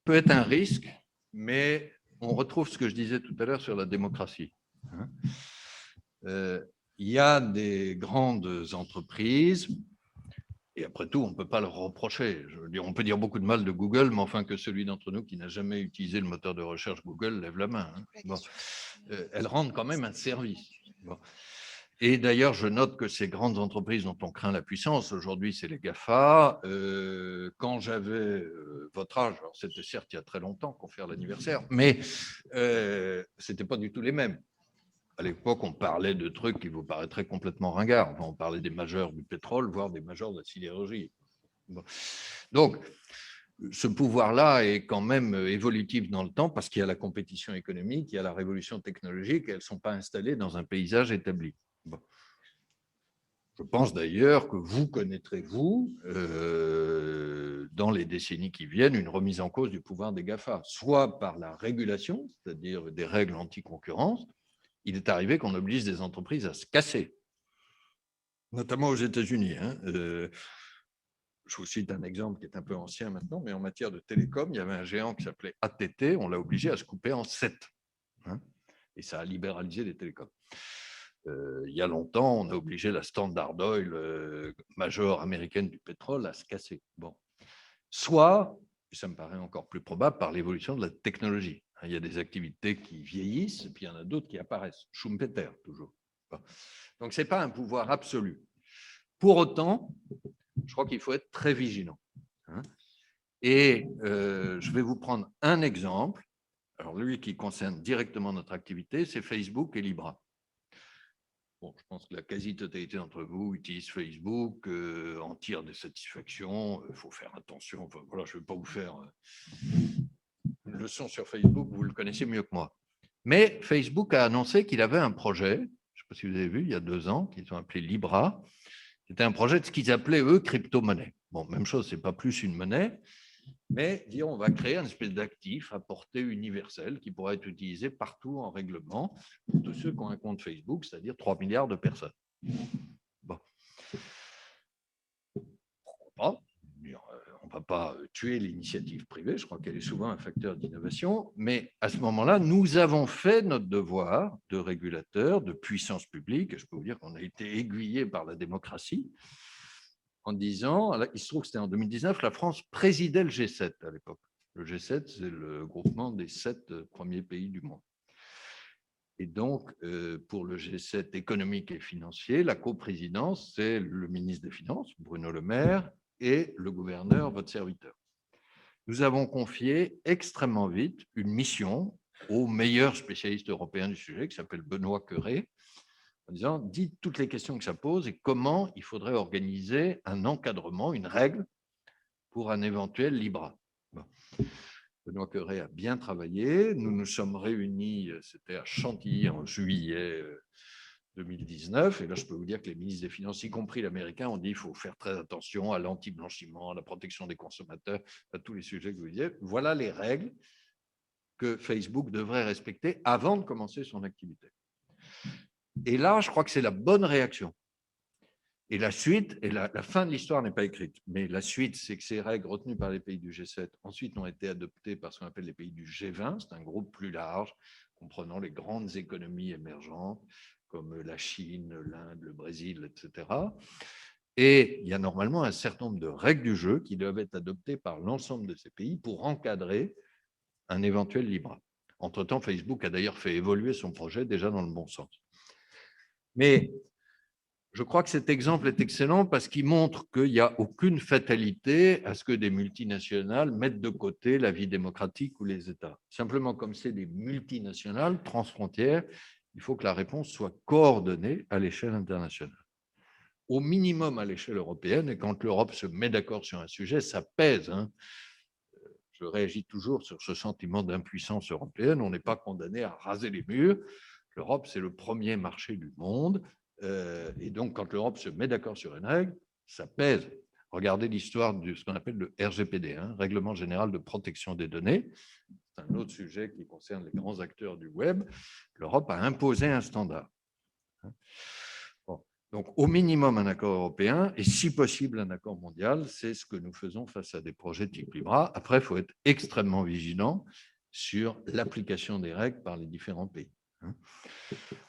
peut être un risque, mais on retrouve ce que je disais tout à l'heure sur la démocratie. Il y a des grandes entreprises, et après tout, on ne peut pas leur reprocher. Je veux dire, on peut dire beaucoup de mal de Google, mais enfin que celui d'entre nous qui n'a jamais utilisé le moteur de recherche Google lève la main. Bon. Elles rendent quand même un service. Bon. Et d'ailleurs, je note que ces grandes entreprises dont on craint la puissance, aujourd'hui, c'est les GAFA. Quand j'avais votre âge, alors c'était certes il y a très longtemps qu'on fait l'anniversaire, mais ce n'était pas du tout les mêmes. À l'époque, on parlait de trucs qui vous paraîtraient complètement ringards. Enfin, on parlait des majors du pétrole, voire des majors de la sidérurgie. Bon. Donc, ce pouvoir-là est quand même évolutif dans le temps parce qu'il y a la compétition économique, il y a la révolution technologique et elles ne sont pas installées dans un paysage établi. Bon. Je pense d'ailleurs que vous connaîtrez, vous, dans les décennies qui viennent, une remise en cause du pouvoir des GAFA, soit par la régulation, c'est-à-dire des règles anti-concurrence. Il est arrivé qu'on oblige des entreprises à se casser, notamment aux États-Unis. Je vous cite un exemple qui est un peu ancien maintenant, mais en matière de télécom, il y avait un géant qui s'appelait AT&T, on l'a obligé à se couper en 7. Et ça a libéralisé les télécoms. Il y a longtemps, on a obligé la Standard Oil, major américaine du pétrole, à se casser. Bon. Soit, et ça me paraît encore plus probable, par l'évolution de la technologie. Il y a des activités qui vieillissent, et puis il y en a d'autres qui apparaissent. Schumpeter, toujours. Bon. Donc, ce n'est pas un pouvoir absolu. Pour autant, je crois qu'il faut être très vigilant. Et je vais vous prendre un exemple. Alors, lui qui concerne directement notre activité, c'est Facebook et Libra. Bon, je pense que la quasi-totalité d'entre vous utilise Facebook, en tire des satisfactions. Il faut faire attention. Enfin, voilà, je ne vais pas vous faire une leçon sur Facebook, vous le connaissez mieux que moi. Mais Facebook a annoncé qu'il avait un projet, je ne sais pas si vous avez vu, il y a 2 ans, qu'ils ont appelé Libra. C'était un projet de ce qu'ils appelaient, eux, crypto-monnaie. Bon, même chose, ce n'est pas plus une monnaie, mais dire on va créer un espèce d'actif à portée universelle qui pourra être utilisé partout en règlement pour tous ceux qui ont un compte Facebook, c'est-à-dire 3 milliards de personnes. Bon. Pourquoi pas ? On ne va pas tuer l'initiative privée, je crois qu'elle est souvent un facteur d'innovation, mais à ce moment-là, nous avons fait notre devoir de régulateur, de puissance publique, et je peux vous dire qu'on a été aiguillé par la démocratie, en disant, il se trouve que c'était en 2019, la France présidait le G7 à l'époque. Le G7, c'est le groupement des 7 premiers pays du monde. Et donc, pour le G7 économique et financier, la coprésidence, c'est le ministre des Finances, Bruno Le Maire, et le gouverneur, votre serviteur. Nous avons confié extrêmement vite une mission au meilleur spécialiste européen du sujet, qui s'appelle Benoît Cœuré, en disant, dites toutes les questions que ça pose et comment il faudrait organiser un encadrement, une règle pour un éventuel Libra. Bon. Benoît Cœuré a bien travaillé. Nous nous sommes réunis, c'était à Chantilly en juillet 2019. Et là, je peux vous dire que les ministres des Finances, y compris l'américain, ont dit qu'il faut faire très attention à l'anti-blanchiment, à la protection des consommateurs, à tous les sujets que vous disiez. Voilà les règles que Facebook devrait respecter avant de commencer son activité. Et là, je crois que c'est la bonne réaction. Et la suite, et la fin de l'histoire n'est pas écrite, mais la suite, c'est que ces règles retenues par les pays du G7 ensuite ont été adoptées par ce qu'on appelle les pays du G20, c'est un groupe plus large, comprenant les grandes économies émergentes, comme la Chine, l'Inde, le Brésil, etc. Et il y a normalement un certain nombre de règles du jeu qui doivent être adoptées par l'ensemble de ces pays pour encadrer un éventuel Libra. Entre-temps, Facebook a d'ailleurs fait évoluer son projet déjà dans le bon sens. Mais je crois que cet exemple est excellent parce qu'il montre qu'il n'y a aucune fatalité à ce que des multinationales mettent de côté la vie démocratique ou les États. Simplement, comme c'est des multinationales transfrontières, il faut que la réponse soit coordonnée à l'échelle internationale. Au minimum à l'échelle européenne, et quand l'Europe se met d'accord sur un sujet, ça pèse. Je réagis toujours sur ce sentiment d'impuissance européenne. On n'est pas condamné à raser les murs. L'Europe, c'est le premier marché du monde. Et donc, quand l'Europe se met d'accord sur une règle, ça pèse. Regardez l'histoire de ce qu'on appelle le RGPD, Règlement général de protection des données. C'est un autre sujet qui concerne les grands acteurs du web. L'Europe a imposé un standard. Bon. Donc, au minimum, un accord européen et, si possible, un accord mondial. C'est ce que nous faisons face à des projets type Libra. Après, il faut être extrêmement vigilant sur l'application des règles par les différents pays.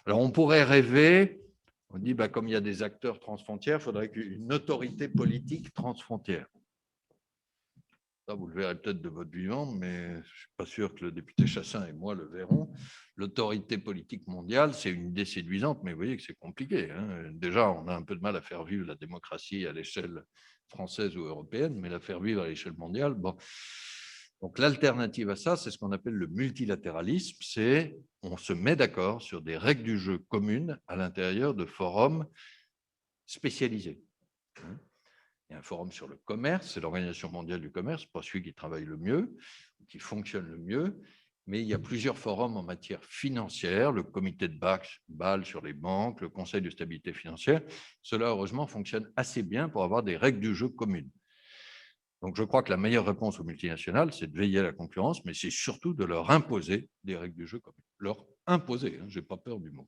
Alors, on pourrait rêver, on dit, comme il y a des acteurs transfrontières, il faudrait qu'une autorité politique transfrontière. Ça, vous le verrez peut-être de votre vivant, mais je ne suis pas sûr que le député Chassaing et moi le verrons. L'autorité politique mondiale, c'est une idée séduisante, mais vous voyez que c'est compliqué. Déjà, on a un peu de mal à faire vivre la démocratie à l'échelle française ou européenne, mais la faire vivre à l'échelle mondiale, bon. Donc, l'alternative à ça, c'est ce qu'on appelle le multilatéralisme. C'est on se met d'accord sur des règles du jeu communes à l'intérieur de forums spécialisés. Il y a un forum sur le commerce, c'est l'Organisation mondiale du commerce, pas celui qui travaille le mieux, qui fonctionne le mieux, mais il y a plusieurs forums en matière financière, le comité de Bâle sur les banques, le Conseil de stabilité financière. Cela, heureusement, fonctionne assez bien pour avoir des règles du jeu communes. Donc, je crois que la meilleure réponse aux multinationales, c'est de veiller à la concurrence, mais c'est surtout de leur imposer des règles du jeu communes. Leur imposer, je n'ai pas peur du mot.